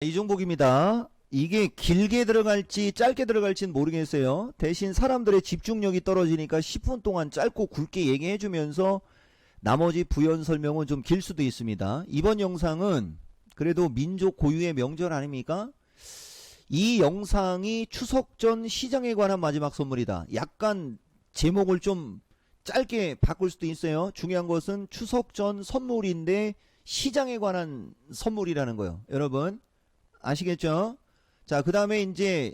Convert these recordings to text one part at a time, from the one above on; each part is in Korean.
이종복입니다. 이게 길게 들어갈지 짧게 들어갈지는 모르겠어요. 대신 사람들의 집중력이 떨어지니까 10분 동안 짧고 굵게 얘기해주면서 나머지 부연 설명은 좀 길 수도 있습니다. 이번 영상은 그래도 민족 고유의 명절 아닙니까? 이 영상이 추석 전 시장에 관한 마지막 선물이다. 약간 제목을 좀 짧게 바꿀 수도 있어요. 중요한 것은 추석 전 선물인데 시장에 관한 선물이라는 거예요. 여러분 아시겠죠? 자, 그 다음에 이제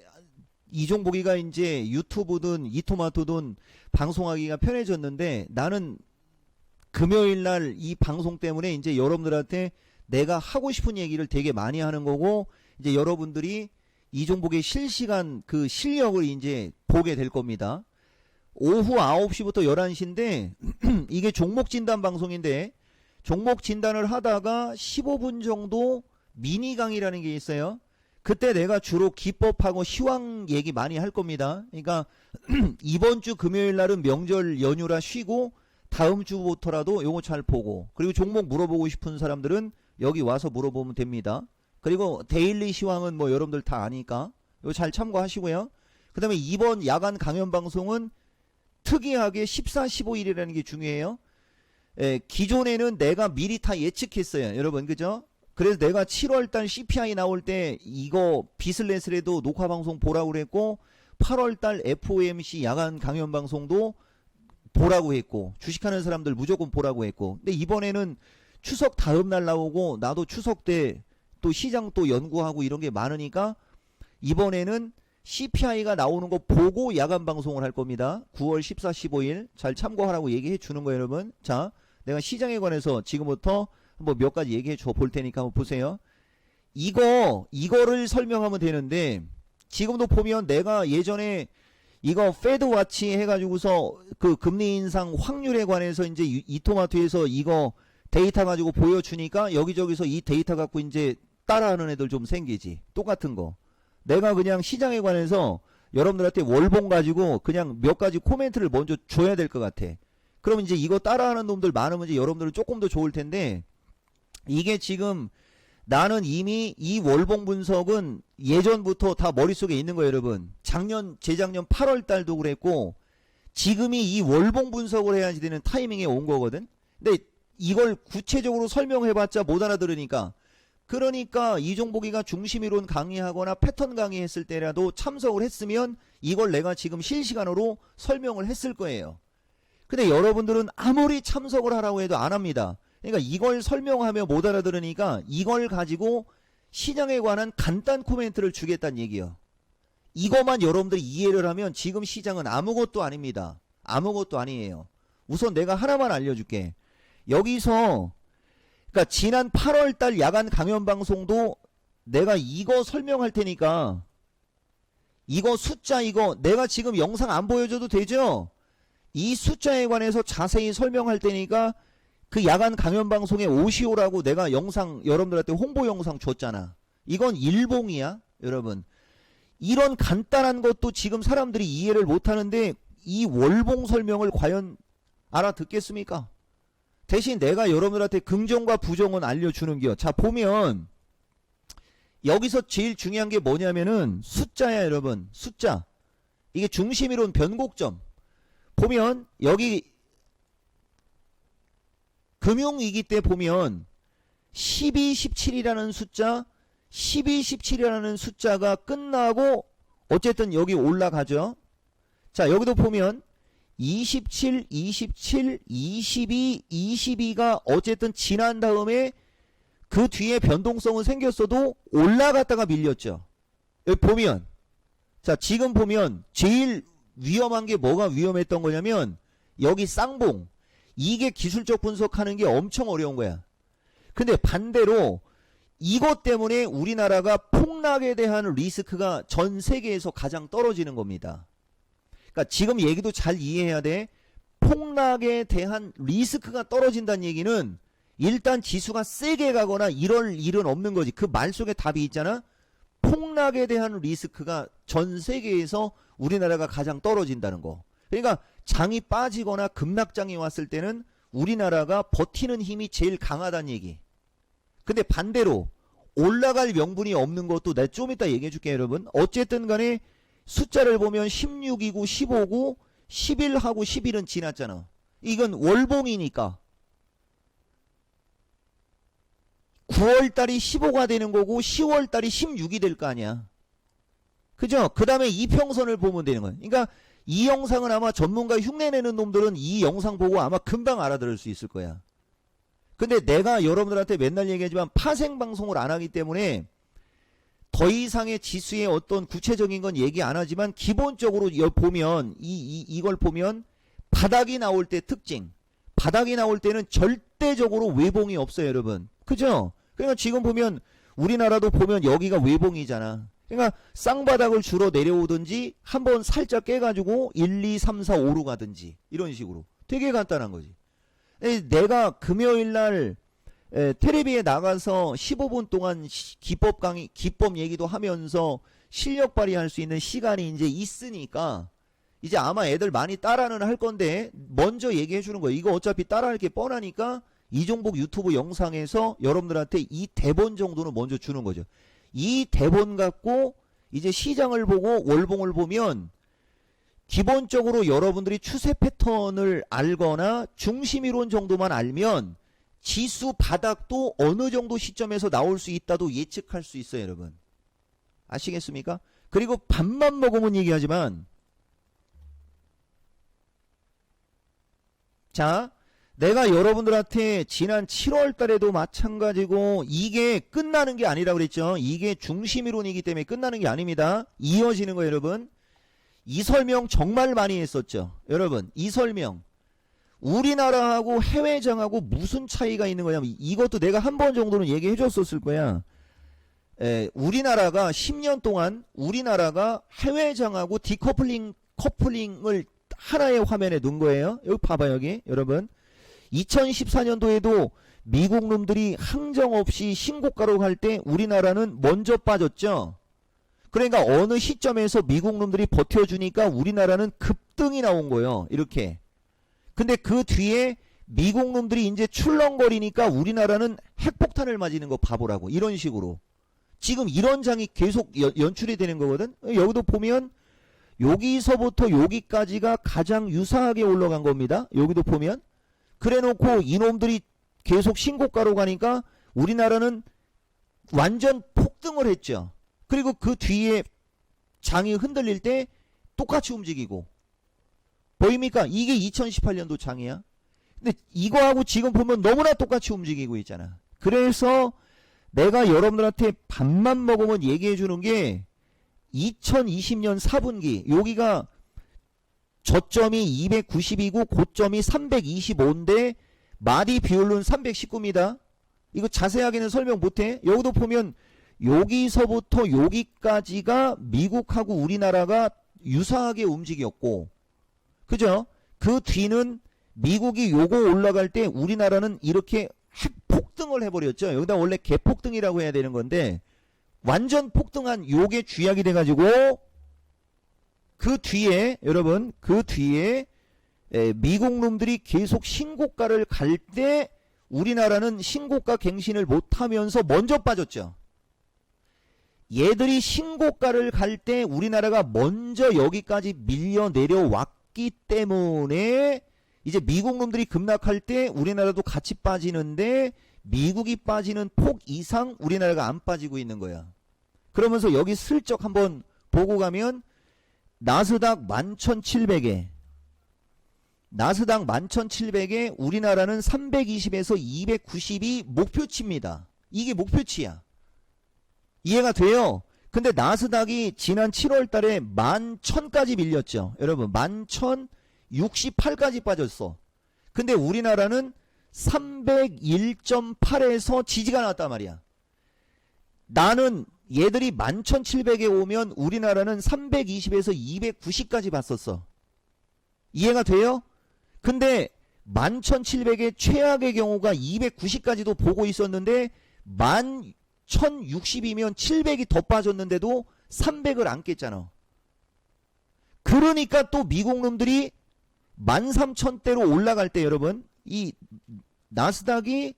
이종복이가 이제 유튜브든 이토마토든 방송하기가 편해졌는데, 나는 금요일 날 이 방송 때문에 이제 여러분들한테 내가 하고 싶은 얘기를 되게 많이 하는 거고, 이제 여러분들이 이종복의 실시간 그 실력을 이제 보게 될 겁니다. 오후 9시부터 11시인데 이게 종목 진단 방송인데, 종목 진단을 하다가 15분 정도 미니 강의라는 게 있어요. 그때 내가 주로 기법하고 시황 얘기 많이 할 겁니다. 그러니까 이번 주 금요일 날은 명절 연휴라 쉬고 다음 주부터라도 요거 잘 보고, 그리고 종목 물어보고 싶은 사람들은 여기 와서 물어보면 됩니다. 그리고 데일리 시황은 뭐 여러분들 다 아니까 이거 잘 참고하시고요. 그 다음에 이번 야간 강연 방송은 특이하게 14, 15일이라는 게 중요해요. 기존에는 내가 미리 다 예측했어요. 여러분 그죠? 그래서 내가 7월달 CPI 나올 때 이거 비슬래스라도 녹화방송 보라고 그랬고, 8월달 FOMC 야간 강연방송도 보라고 했고, 주식하는 사람들 무조건 보라고 했고, 근데 이번에는 추석 다음날 나오고 나도 추석 때 또 시장 또 연구하고 이런 게 많으니까 이번에는 CPI가 나오는 거 보고 야간 방송을 할 겁니다. 9월 14, 15일 잘 참고하라고 얘기해 주는 거예요, 여러분. 자, 내가 시장에 관해서 지금부터 한번 몇 가지 얘기해 줘 볼 테니까 한번 보세요. 이거를 설명하면 되는데, 지금도 보면 내가 예전에 이거 페드 와치 해가지고서 그 금리 인상 확률에 관해서 이제 이토마토에서 이거 데이터 가지고 보여주니까 여기저기서 이 데이터 갖고 이제 따라하는 애들 좀 생기지. 똑같은 거. 내가 그냥 시장에 관해서 여러분들한테 월봉 가지고 그냥 몇 가지 코멘트를 먼저 줘야 될 것 같아. 그럼 이제 이거 따라하는 놈들 많으면 이제 여러분들은 조금 더 좋을 텐데, 이게 지금 나는 이미 이 월봉 분석은 예전부터 다 머릿속에 있는 거예요, 여러분. 재작년 8월 달도 그랬고, 지금이 이 월봉 분석을 해야지 되는 타이밍에 온 거거든. 근데 이걸 구체적으로 설명해봤자 못 알아들으니까, 그러니까 이종복이가 중심이론 강의하거나 패턴 강의했을 때라도 참석을 했으면 이걸 내가 지금 실시간으로 설명을 했을 거예요. 근데 여러분들은 아무리 참석을 하라고 해도 안 합니다. 그러니까 이걸 설명하며 못 알아들으니까 이걸 가지고 시장에 관한 간단 코멘트를 주겠다는 얘기예요. 이것만 여러분들이 이해를 하면 지금 시장은 아무것도 아닙니다. 아무것도 아니에요. 우선 내가 하나만 알려줄게. 여기서 그러니까 지난 8월달 야간 강연 방송도 내가 이거 설명할 테니까, 이거 숫자 이거 내가 지금 영상 안 보여줘도 되죠? 이 숫자에 관해서 자세히 설명할 테니까 그 야간 강연 방송에 오시오라고 내가 영상 여러분들한테 홍보 영상 줬잖아. 이건 일봉이야, 여러분. 이런 간단한 것도 지금 사람들이 이해를 못하는데 이 월봉 설명을 과연 알아듣겠습니까? 대신 내가 여러분들한테 긍정과 부정은 알려주는겨. 자, 보면 여기서 제일 중요한 게 뭐냐면은 숫자야, 여러분. 숫자. 이게 중심이론 변곡점. 보면 여기 금융위기 때 보면 12, 17이라는 숫자, 12, 17이라는 숫자가 끝나고 어쨌든 여기 올라가죠. 자, 여기도 보면 27, 27, 22, 22가 어쨌든 지난 다음에 그 뒤에 변동성은 생겼어도 올라갔다가 밀렸죠. 여기 보면, 자, 지금 보면 제일 위험한 게 뭐가 위험했던 거냐면 여기 쌍봉. 이게 기술적 분석하는 게 엄청 어려운 거야. 근데 반대로 이것 때문에 우리나라가 폭락에 대한 리스크가 전 세계에서 가장 떨어지는 겁니다. 그러니까 지금 얘기도 잘 이해해야 돼. 폭락에 대한 리스크가 떨어진다는 얘기는 일단 지수가 세게 가거나 이럴 일은 없는 거지. 그 말 속에 답이 있잖아. 폭락에 대한 리스크가 전 세계에서 우리나라가 가장 떨어진다는 거. 그러니까 장이 빠지거나 급락장이 왔을 때는 우리나라가 버티는 힘이 제일 강하다는 얘기. 근데 반대로 올라갈 명분이 없는 것도 내가 좀 이따 얘기해 줄게요, 여러분. 어쨌든 간에 숫자를 보면 16이고 15고 11하고 11은 지났잖아. 이건 월봉이니까 9월달이 15가 되는 거고 10월달이 16이 될 거 아니야. 그죠? 그 다음에 이평선을 보면 되는 거야. 그러니까 이 영상은 아마 전문가 흉내내는 놈들은 이 영상 보고 아마 금방 알아들을 수 있을 거야. 근데 내가 여러분들한테 맨날 얘기하지만 파생방송을 안 하기 때문에 더 이상의 지수의 어떤 구체적인 건 얘기 안 하지만 기본적으로 보면 이걸 보면 바닥이 나올 때 특징. 바닥이 나올 때는 절대적으로 외봉이 없어요, 여러분. 그죠? 그러니까 지금 보면 우리나라도 보면 여기가 외봉이잖아. 그러니까 쌍바닥을 주로 내려오든지 한번 살짝 깨가지고 1, 2, 3, 4, 5로 가든지 이런 식으로. 되게 간단한 거지. 내가 금요일날 텔레비에 나가서 15분 동안 기법 강의, 기법 얘기도 하면서 실력 발휘할 수 있는 시간이 이제 있으니까 이제 아마 애들 많이 따라는 할 건데 먼저 얘기해 주는 거예요. 이거 어차피 따라할 게 뻔하니까 이종복 유튜브 영상에서 여러분들한테 이 대본 정도는 먼저 주는 거죠. 이 대본 갖고 이제 시장을 보고 월봉을 보면 기본적으로 여러분들이 추세 패턴을 알거나 중심이론 정도만 알면 지수 바닥도 어느 정도 시점에서 나올 수 있다도 예측할 수 있어요, 여러분. 아시겠습니까? 그리고 밥만 먹으면 얘기하지만 자, 내가 여러분들한테 지난 7월 달에도 마찬가지고 이게 끝나는 게 아니라 그랬죠. 이게 중심이론이기 때문에 끝나는 게 아닙니다. 이어지는 거예요, 여러분. 이 설명 정말 많이 했었죠. 여러분, 이 설명. 우리나라하고 해외장하고 무슨 차이가 있는 거냐면 이것도 내가 한 번 정도는 얘기해 줬었을 거야. 우리나라가 10년 동안 우리나라가 해외장하고 커플링을 하나의 화면에 놓은 거예요. 여기 봐봐, 여기 여러분. 2014년도에도 미국 놈들이 항정 없이 신고가로 갈 때 우리나라는 먼저 빠졌죠. 그러니까 어느 시점에서 미국 놈들이 버텨주니까 우리나라는 급등이 나온 거예요. 이렇게. 근데 그 뒤에 미국 놈들이 이제 출렁거리니까 우리나라는 핵폭탄을 맞이는 거 바보라고. 이런 식으로. 지금 이런 장이 계속 연출이 되는 거거든. 여기도 보면 여기서부터 여기까지가 가장 유사하게 올라간 겁니다. 여기도 보면. 그래 놓고 이놈들이 계속 신고가로 가니까 우리나라는 완전 폭등을 했죠. 그리고 그 뒤에 장이 흔들릴 때 똑같이 움직이고. 보입니까? 이게 2018년도 장이야. 근데 이거하고 지금 보면 너무나 똑같이 움직이고 있잖아. 그래서 내가 여러분들한테 밥만 먹으면 얘기해 주는 게 2020년 4분기 여기가 저점이 290이고 고점이 325인데 마디 비율은 319입니다. 이거 자세하게는 설명 못해. 여기도 보면 여기서부터 여기까지가 미국하고 우리나라가 유사하게 움직였고, 그죠? 그 뒤는 미국이 요거 올라갈 때 우리나라는 이렇게 핵폭등을 해버렸죠. 여기다 원래 개폭등이라고 해야 되는 건데 완전 폭등한 요게 쥐약이 돼가지고 그 뒤에 여러분 그 뒤에 미국 놈들이 계속 신고가를 갈 때 우리나라는 신고가 갱신을 못하면서 먼저 빠졌죠. 얘들이 신고가를 갈 때 우리나라가 먼저 여기까지 밀려 내려왔기 때문에 이제 미국 놈들이 급락할 때 우리나라도 같이 빠지는데 미국이 빠지는 폭 이상 우리나라가 안 빠지고 있는 거야. 그러면서 여기 슬쩍 한번 보고 가면 나스닥 11,700에 나스닥 11,700에 우리나라는 320에서 290이 목표치입니다. 이게 목표치야. 이해가 돼요? 근데 나스닥이 지난 7월 달에 11,000까지 밀렸죠. 여러분 11,068까지 빠졌어. 근데 우리나라는 301.8에서 지지가 났단 말이야. 나는 얘들이 11,700에 오면 우리나라는 320에서 290까지 봤었어. 이해가 돼요? 근데 11,700의 최악의 경우가 290까지도 보고 있었는데 11,060이면 700이 더 빠졌는데도 300을 안 깼잖아. 그러니까 또 미국 놈들이 13,000대로 올라갈 때 여러분 이 나스닥이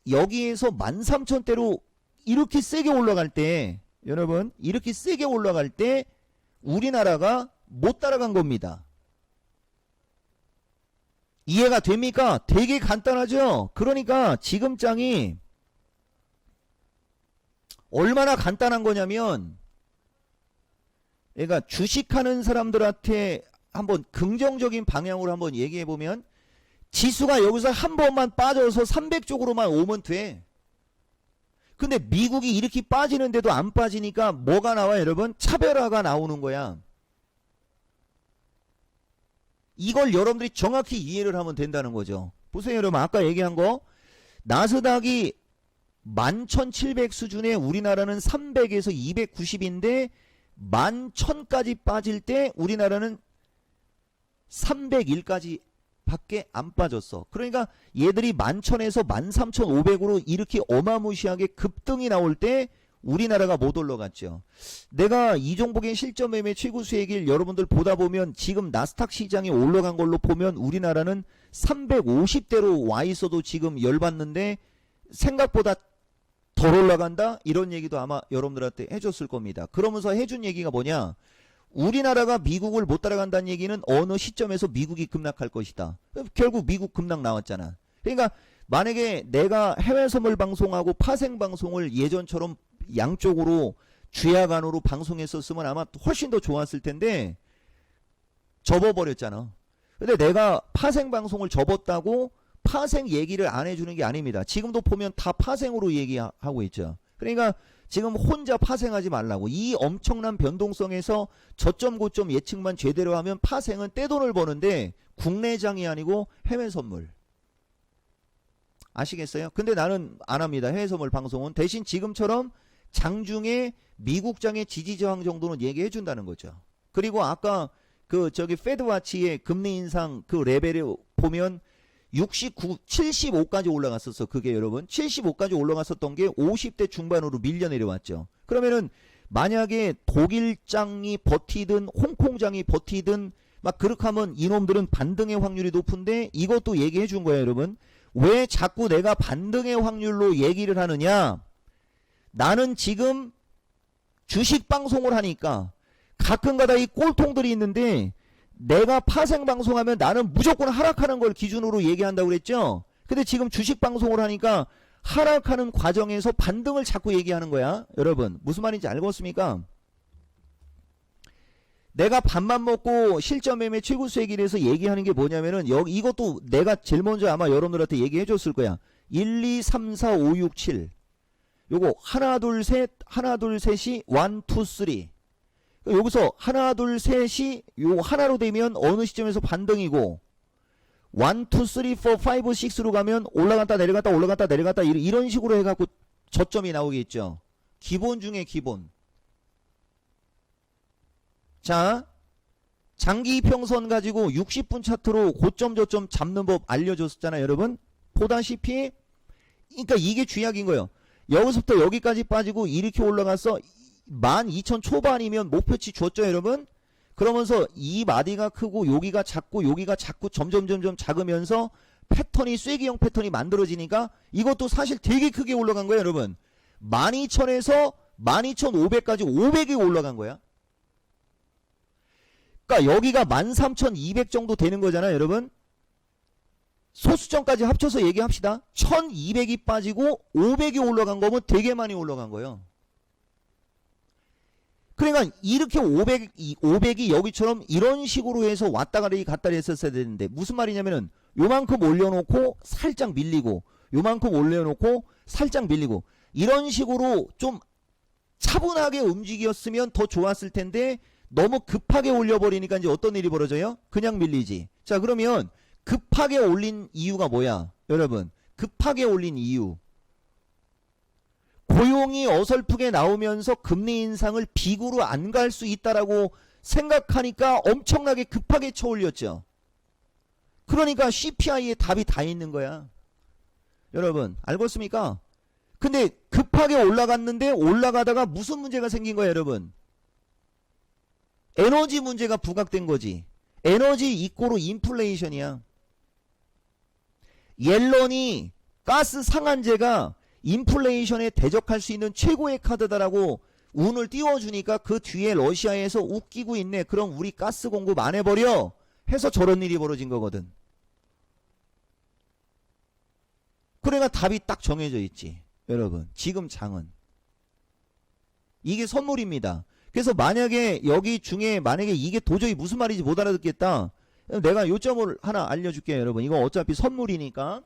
여기에서 13,000대로 이렇게 세게 올라갈 때 여러분 이렇게 세게 올라갈 때 우리나라가 못 따라간 겁니다. 이해가 됩니까? 되게 간단하죠? 그러니까 지금 장이 얼마나 간단한 거냐면 그러니까 주식하는 사람들한테 한번 긍정적인 방향으로 한번 얘기해 보면 지수가 여기서 한 번만 빠져서 300쪽으로만 오면 돼. 근데 미국이 이렇게 빠지는데도 안 빠지니까 뭐가 나와 여러분? 차별화가 나오는 거야. 이걸 여러분들이 정확히 이해를 하면 된다는 거죠. 보세요 여러분 아까 얘기한 거 나스닥이 11,700 수준에 우리나라는 300에서 290인데 11,000까지 빠질 때 우리나라는 301까지 밖에 안 빠졌어. 그러니까 얘들이 11,000에서 13,500으로 이렇게 어마무시하게 급등이 나올 때 우리나라가 못 올라갔죠. 내가 이종복의 실전 매매 최고 수익일 여러분들 보다 보면 지금 나스닥 시장이 올라간 걸로 보면 우리나라는 350대로 와 있어도 지금 열받는데 생각보다 덜 올라간다? 이런 얘기도 아마 여러분들한테 해줬을 겁니다. 그러면서 해준 얘기가 뭐냐? 우리나라가 미국을 못 따라간다는 얘기는 어느 시점에서 미국이 급락할 것이다. 결국 미국 급락 나왔잖아. 그러니까 만약에 내가 해외 선물 방송하고 파생 방송을 예전처럼 양쪽으로 주야간으로 방송했었으면 아마 훨씬 더 좋았을 텐데 접어버렸잖아. 근데 내가 파생 방송을 접었다고 파생 얘기를 안 해주는 게 아닙니다. 지금도 보면 다 파생으로 얘기하고 있죠. 그러니까 지금 혼자 파생하지 말라고. 이 엄청난 변동성에서 저점 고점 예측만 제대로 하면 파생은 떼돈을 버는데 국내장이 아니고 해외 선물. 아시겠어요? 근데 나는 안 합니다. 해외 선물 방송은. 대신 지금처럼 장중에 미국장의 지지저항 정도는 얘기해 준다는 거죠. 그리고 아까 그 저기 페드와치의 금리 인상 그 레벨을 보면 69, 75까지 올라갔었어. 그게 여러분 75까지 올라갔었던 게 50대 중반으로 밀려 내려왔죠. 그러면은 만약에 독일장이 버티든 홍콩장이 버티든 막 그렇게 하면 이놈들은 반등의 확률이 높은데 이것도 얘기해 준 거예요 여러분. 왜 자꾸 내가 반등의 확률로 얘기를 하느냐? 나는 지금 주식 방송을 하니까 가끔가다 이 꼴통들이 있는데 내가 파생 방송하면 나는 무조건 하락하는 걸 기준으로 얘기한다고 그랬죠. 근데 지금 주식 방송을 하니까 하락하는 과정에서 반등을 자꾸 얘기하는 거야. 여러분 무슨 말인지 알겠습니까? 내가 밥만 먹고 실전 매매 최고 수익일에서 얘기하는 게 뭐냐면은 여기 이것도 내가 제일 먼저 아마 여러분들한테 얘기해 줬을 거야. 1, 2, 3, 4, 5, 6, 7 요거 하나 둘 셋이 1, 2, 3 여기서 하나 둘 셋이 요 하나로 되면 어느 시점에서 반등이고 1, 2, 3, 4, 5, 6로 가면 올라갔다 내려갔다 올라갔다 내려갔다 이런 식으로 해갖고 저점이 나오겠죠. 기본 중에 기본. 자 장기 이평선 가지고 60분 차트로 고점 저점 잡는 법 알려줬었잖아요 여러분. 보다시피 그러니까 이게 주약인 거예요. 여기서부터 여기까지 빠지고 이렇게 올라가서 12,000 초반이면 목표치 줬죠 여러분. 그러면서 이 마디가 크고 여기가 작고 여기가 자꾸 점점 작으면서 패턴이 쐐기형 패턴이 만들어지니까 이것도 사실 되게 크게 올라간 거예요 여러분. 12,000에서 12,500까지 500이 올라간 거야. 그러니까 여기가 13,200 정도 되는 거잖아요 여러분. 소수점까지 합쳐서 얘기합시다. 1,200이 빠지고 500이 올라간 거면 되게 많이 올라간 거예요. 그러니까 이렇게 500이 여기처럼 이런 식으로 해서 왔다가리 갔다리 했었어야 되는데 무슨 말이냐면은 요만큼 올려놓고 살짝 밀리고 요만큼 올려놓고 살짝 밀리고 이런 식으로 좀 차분하게 움직였으면 더 좋았을 텐데 너무 급하게 올려버리니까 이제 어떤 일이 벌어져요? 그냥 밀리지. 자 그러면 급하게 올린 이유가 뭐야? 여러분 급하게 올린 이유 고용이 어설프게 나오면서 금리 인상을 비구로 안 갈 수 있다라고 생각하니까 엄청나게 급하게 쳐올렸죠. 그러니까 CPI에 답이 다 있는 거야. 여러분 알겠습니까? 근데 급하게 올라갔는데 올라가다가 무슨 문제가 생긴 거야 여러분? 에너지 문제가 부각된 거지. 에너지 이꼬로 인플레이션이야. 옐런이 가스 상한제가 인플레이션에 대적할 수 있는 최고의 카드다라고 운을 띄워주니까 그 뒤에 러시아에서 웃기고 있네. 그럼 우리 가스 공급 안 해버려. 해서 저런 일이 벌어진 거거든. 그러니까 답이 딱 정해져 있지. 여러분 지금 장은. 이게 선물입니다. 그래서 만약에 여기 중에 만약에 이게 도저히 무슨 말인지 못 알아듣겠다. 내가 요점을 하나 알려줄게요. 여러분 이거 어차피 선물이니까.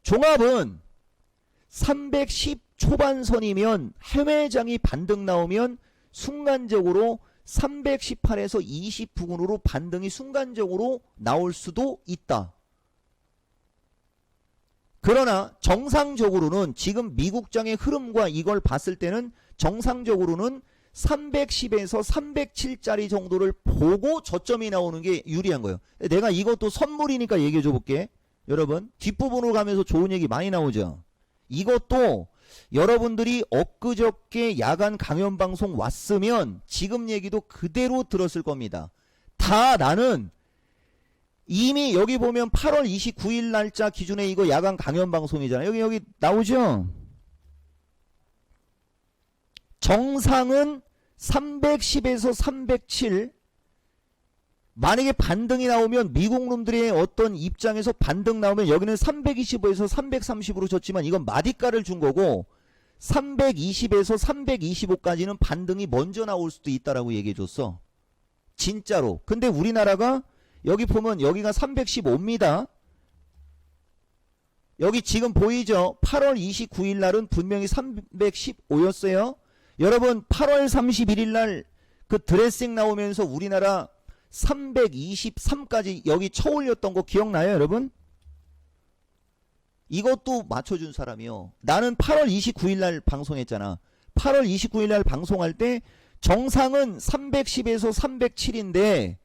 종합은 310 초반선이면 해외장이 반등 나오면 순간적으로 318에서 20 부근으로 반등이 순간적으로 나올 수도 있다. 그러나 정상적으로는 지금 미국장의 흐름과 이걸 봤을 때는 정상적으로는 310에서 307짜리 정도를 보고 저점이 나오는 게 유리한 거예요. 내가 이것도 선물이니까 얘기해 줘 볼게. 여러분 뒷부분으로 가면서 좋은 얘기 많이 나오죠. 이것도 여러분들이 엊그저께 야간 강연방송 왔으면 지금 얘기도 그대로 들었을 겁니다. 다 나는 이미 여기 보면 8월 29일 날짜 기준에 이거 야간 강연방송이잖아요. 여기 나오죠. 정상은 310에서 307. 만약에 반등이 나오면 미국 놈들의 어떤 입장에서 반등 나오면 여기는 325에서 330으로 졌지만 이건 마디가를 준 거고 320에서 325까지는 반등이 먼저 나올 수도 있다라고 얘기해 줬어. 진짜로. 근데 우리나라가 여기 보면 여기가 315입니다. 여기 지금 보이죠? 8월 29일 날은 분명히 315였어요. 여러분 8월 31일 날 그 드레싱 나오면서 우리나라 323까지 여기 쳐올렸던 거 기억나요 여러분? 이것도 맞춰준 사람이요. 나는 8월 29일 날 방송했잖아. 8월 29일 날 방송할 때 정상은 310에서 307인데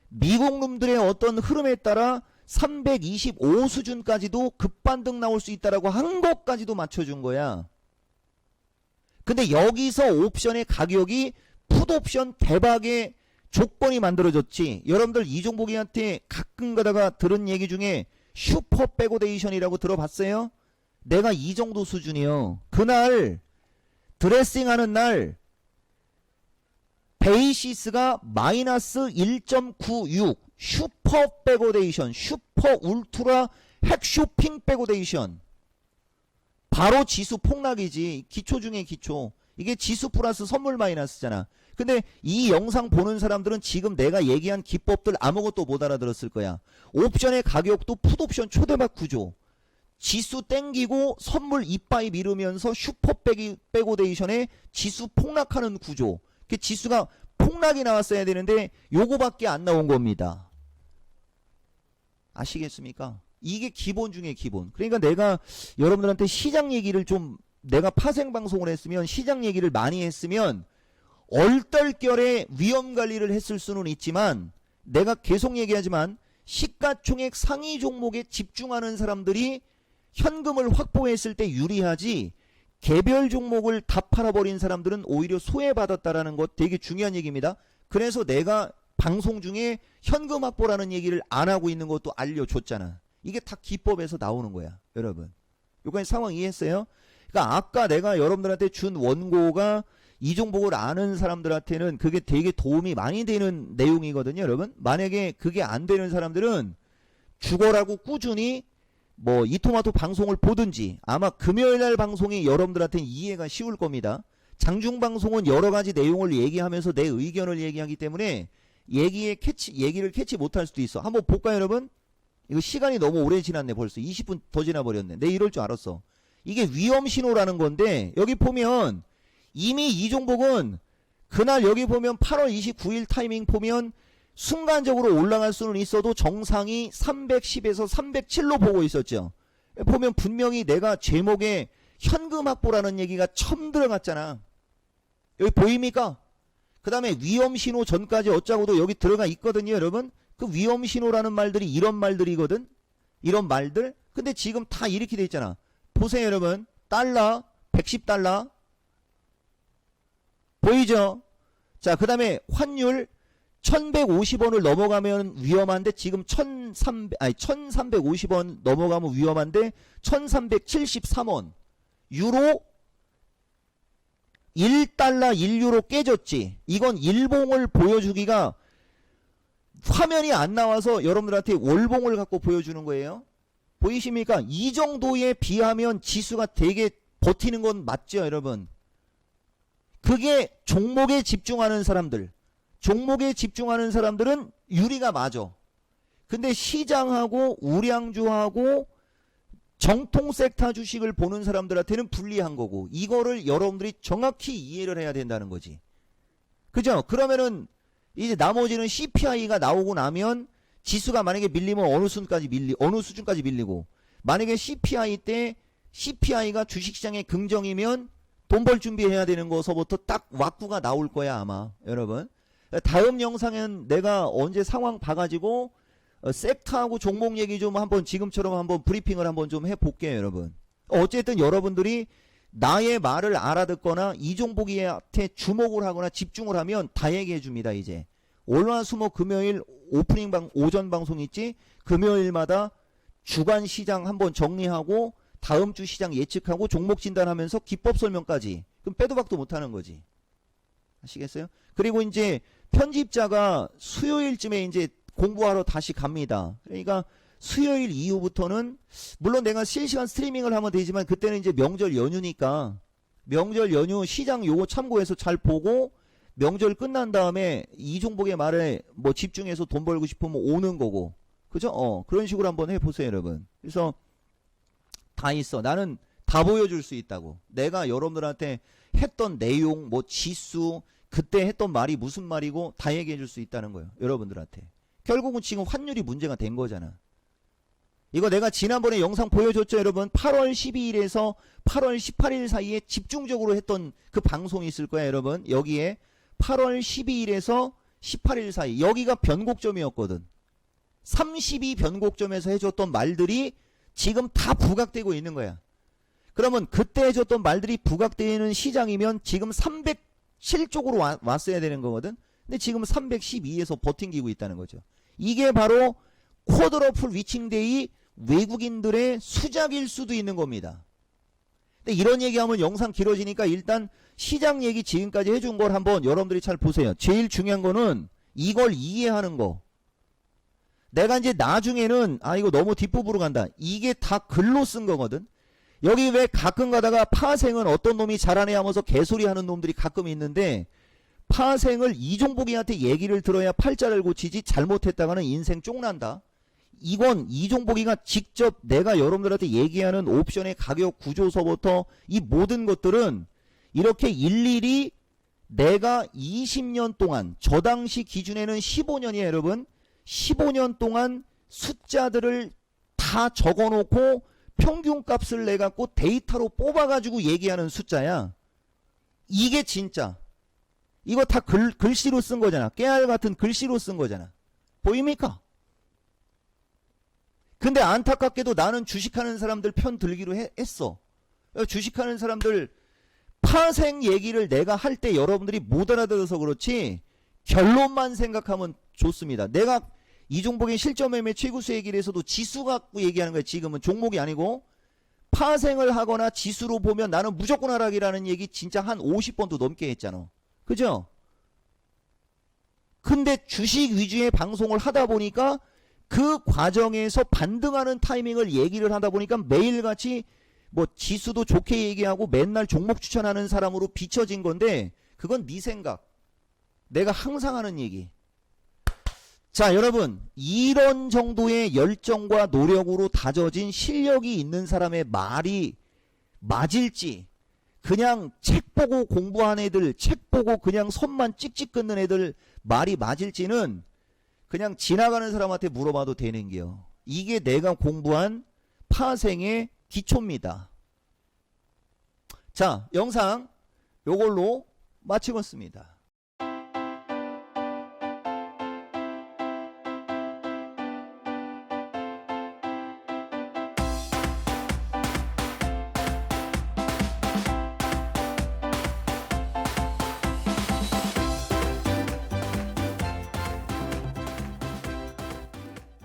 미국 놈들의 어떤 흐름에 따라 325 수준까지도 급반등 나올 수 있다라고 한 것까지도 맞춰준 거야. 근데 여기서 옵션의 가격이 풋옵션 대박의 조건이 만들어졌지. 여러분들 이종복이한테 가끔 가다가 들은 얘기 중에 슈퍼 백오데이션이라고 들어봤어요? 내가 이 정도 수준이요. 그날 드레싱하는 날 베이시스가 마이너스 1.96 슈퍼 백오데이션 슈퍼 울트라 핵쇼핑 백오데이션 바로 지수 폭락이지. 기초 중에 기초. 이게 지수 플러스 선물 마이너스잖아. 근데 이 영상 보는 사람들은 지금 내가 얘기한 기법들 아무것도 못 알아들었을 거야. 옵션의 가격도 풋옵션 초대박 구조. 지수 땡기고 선물 이빠이 미루면서 슈퍼 백오데이션에 지수 폭락하는 구조. 그 지수가 폭락이 나왔어야 되는데 요거밖에 안 나온 겁니다. 아시겠습니까? 이게 기본 중에 기본. 그러니까 내가 여러분들한테 시장 얘기를 좀 내가 파생방송을 했으면 시장 얘기를 많이 했으면 얼떨결에 위험관리를 했을 수는 있지만 내가 계속 얘기하지만 시가총액 상위 종목에 집중하는 사람들이 현금을 확보했을 때 유리하지 개별 종목을 다 팔아버린 사람들은 오히려 소외받았다라는 것 되게 중요한 얘기입니다. 그래서 내가 방송 중에 현금 확보라는 얘기를 안 하고 있는 것도 알려줬잖아. 이게 다 기법에서 나오는 거야. 여러분 요까지 상황 이해했어요? 그러니까 아까 내가 여러분들한테 준 원고가 이 종목을 아는 사람들한테는 그게 되게 도움이 많이 되는 내용이거든요. 여러분 만약에 그게 안 되는 사람들은 죽어라고 꾸준히 뭐 이토마토 방송을 보든지 아마 금요일날 방송이 여러분들한테는 이해가 쉬울 겁니다. 장중방송은 여러가지 내용을 얘기하면서 내 의견을 얘기하기 때문에 얘기를 캐치 못할 수도 있어. 한번 볼까요 여러분? 이거 시간이 너무 오래 지났네. 벌써 20분 더 지나버렸네. 내 이럴 줄 알았어. 이게 위험신호라는 건데 여기 보면 이미 이 종목은 그날 여기 보면 8월 29일 타이밍 보면 순간적으로 올라갈 수는 있어도 정상이 310에서 307로 보고 있었죠. 보면 분명히 내가 제목에 현금 확보라는 얘기가 처음 들어갔잖아. 여기 보입니까? 그 다음에 위험신호 전까지 어쩌고도 여기 들어가 있거든요 여러분. 그 위험신호라는 말들이 이런 말들이거든. 이런 말들. 근데 지금 다 이렇게 돼 있잖아. 보세요 여러분. 달러 110달러 보이죠? 자, 그 다음에 환율 1150원을 넘어가면 위험한데 지금 1350원 넘어가면 위험한데 1373원 유로 1달러 1유로 깨졌지. 이건 일봉을 보여주기가 화면이 안 나와서 여러분들한테 월봉을 갖고 보여주는 거예요. 보이십니까? 이 정도에 비하면 지수가 되게 버티는 건 맞죠, 여러분? 그게 종목에 집중하는 사람들. 종목에 집중하는 사람들은 유리가 맞아. 근데 시장하고 우량주하고 정통 섹터 주식을 보는 사람들한테는 불리한 거고, 이거를 여러분들이 정확히 이해를 해야 된다는 거지. 그죠? 그러면은 이제 나머지는 CPI가 나오고 나면 지수가 만약에 밀리면 어느 수준까지 밀리고, 만약에 CPI 때 CPI가 주식시장에 긍정이면 돈 벌 준비해야 되는 거서부터 딱 왁구가 나올 거야 아마 여러분. 다음 영상엔 내가 언제 상황 봐가지고 섹터하고 종목 얘기 좀 한번 지금처럼 한번 브리핑을 한번 좀 해볼게요 여러분. 어쨌든 여러분들이 나의 말을 알아듣거나 이종복이한테 주목을 하거나 집중을 하면 다 얘기해 줍니다. 이제 월화수목 금요일 오전 방송 있지. 금요일마다 주간 시장 한번 정리하고 다음 주 시장 예측하고 종목 진단하면서 기법 설명까지. 그럼 빼도 박도 못하는 거지. 아시겠어요? 그리고 이제 편집자가 수요일쯤에 이제 공부하러 다시 갑니다. 그러니까 수요일 이후부터는 물론 내가 실시간 스트리밍을 하면 되지만 그때는 이제 명절 연휴니까 명절 연휴 시장 요거 참고해서 잘 보고 명절 끝난 다음에 이종복의 말에 뭐 집중해서 돈 벌고 싶으면 오는 거고. 그죠? 그런 식으로 한번 해보세요 여러분. 그래서 다 있어. 나는 다 보여줄 수 있다고. 내가 여러분들한테 했던 내용, 뭐 지수, 그때 했던 말이 무슨 말이고 다 얘기해 줄 수 있다는 거예요. 여러분들한테. 결국은 지금 환율이 문제가 된 거잖아. 이거 내가 지난번에 영상 보여줬죠 여러분. 8월 12일에서 8월 18일 사이에 집중적으로 했던 그 방송이 있을 거야 여러분. 여기에 8월 12일에서 18일 사이 여기가 변곡점이었거든. 32 변곡점에서 해줬던 말들이 지금 다 부각되고 있는 거야. 그러면 그때 해줬던 말들이 부각되는 시장이면 지금 307쪽으로 왔어야 되는 거거든. 근데 지금 312에서 버팅기고 있다는 거죠. 이게 바로 쿼드러플 위칭데이 외국인들의 수작일 수도 있는 겁니다. 근데 이런 얘기하면 영상 길어지니까 일단 시장 얘기 지금까지 해준 걸 한번 여러분들이 잘 보세요. 제일 중요한 거는 이걸 이해하는 거. 내가 이제 나중에는 이거 너무 뒷부분으로 간다. 이게 다 글로 쓴 거거든. 여기 왜 가끔 가다가 파생은 어떤 놈이 잘하네 하면서 개소리 하는 놈들이 가끔 있는데 파생을 이종복이한테 얘기를 들어야 팔자를 고치지 잘못했다가는 인생 쪽난다. 이건 이종복이가 직접 내가 여러분들한테 얘기하는 옵션의 가격 구조서부터 이 모든 것들은 이렇게 일일이 내가 20년 동안 저 당시 기준에는 15년이에요 여러분. 15년 동안 숫자들을 다 적어놓고 평균값을 내갖고 데이터로 뽑아가지고 얘기하는 숫자야. 이게 진짜. 이거 다 글씨로 쓴 거잖아. 깨알 같은 글씨로 쓴 거잖아. 보입니까? 근데 안타깝게도 나는 주식하는 사람들 편 들기로 했어. 주식하는 사람들 파생 얘기를 내가 할 때 여러분들이 못 알아들어서 그렇지 결론만 생각하면 좋습니다. 내가 이종복의 실전 매매 최고수 얘기를 해서도 지수 갖고 얘기하는 거야. 지금은 종목이 아니고 파생을 하거나 지수로 보면 나는 무조건 하락이라는 얘기 진짜 한 50번도 넘게 했잖아. 그죠? 근데 주식 위주의 방송을 하다 보니까 그 과정에서 반등하는 타이밍을 얘기를 하다 보니까 매일같이 뭐 지수도 좋게 얘기하고 맨날 종목 추천하는 사람으로 비춰진 건데 그건 네 생각. 내가 항상 하는 얘기. 자 여러분 이런 정도의 열정과 노력으로 다져진 실력이 있는 사람의 말이 맞을지 그냥 책 보고 공부한 애들 책 보고 그냥 손만 찍찍 끊는 애들 말이 맞을지는 그냥 지나가는 사람한테 물어봐도 되는 게요. 이게 내가 공부한 파생의 기초입니다. 자 영상 요걸로 마치겠습니다.